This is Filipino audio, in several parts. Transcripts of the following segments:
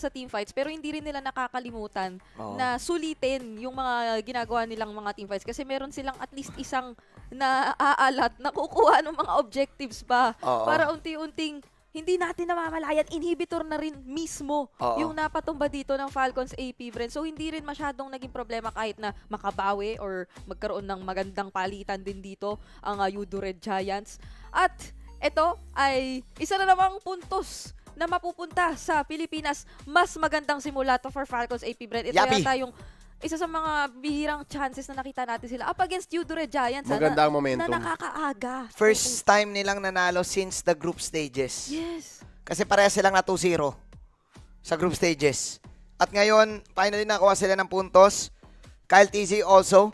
sa team fights pero hindi rin nila nakakalimutan Oo. na sulitin yung mga ginagawa nilang mga team fights kasi meron silang at least isang naaalat na kukuha ng mga objectives pa Oo. para unti-unting hindi natin namamalayan, inhibitor na rin mismo Oo. yung napatumba dito ng Falcons AP, Bren. So, hindi rin masyadong naging problema kahit na makabawi or magkaroon ng magandang palitan din dito ang Yudo Red Giants. At ito ay isa na namang puntos na mapupunta sa Pilipinas. Mas magandang simula to for Falcons AP, Bren. Ito Yapi. yata yung isa sa mga bihirang chances na nakita natin sila up against Yudo Red Giants. Maganda ang momentum. Na nakakaaga. First time nilang nanalo since the group stages. Yes. Kasi parehas silang na 2-0 sa group stages. At ngayon, finally nakuha sila ng puntos. Kyle TZ also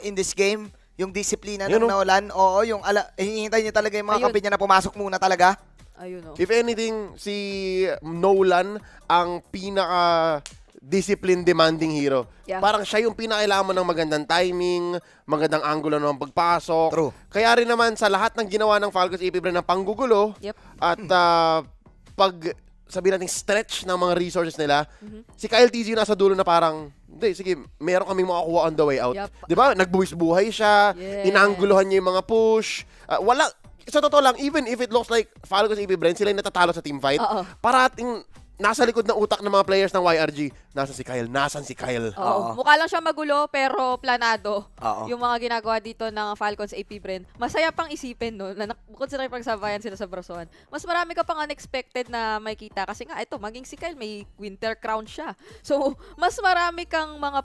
in this game. Yung disiplina ng Yun, oh. Naulan. Oo, yung hinihintay niya talaga yung mga Ayun. kampi niya na pumasok muna talaga. Ayun, oh. If anything, si Nolan ang pinaka discipline demanding hero. Yeah. Parang siya yung pinakailangan mo ng magandang timing, magandang angulo ng pagpasok. True. Kaya rin naman sa lahat ng ginawa ng Falcons AP Brand ng panggugulo Yep. at pag sabihin natin stretch ng mga resources nila, si Kyle TZ yung nasa dulo na parang, hindi, sige, meron kaming makakuha on the way out. Yep. Di ba? Nagbuwis-buhay siya, Yes. inangguluhan niya yung mga push. Wala, sa totoo lang, even if it looks like Falcons AP Brand, sila yung natatalo sa team fight, Oo. parating nasa likod ng utak ng mga players ng YRG, nasan si Kyle? Nasan si Kyle? Oo. Oo. Mukha lang siya magulo pero planado. Oo. Yung mga ginagawa dito ng Falcons AP Bren. Masaya pang isipin, no? Na bukod sa pagsabayan sila sa Brasoan. Mas marami ka pang unexpected na makikita kasi nga ito, maging si Kyle may winter crown siya. So, mas marami kang mga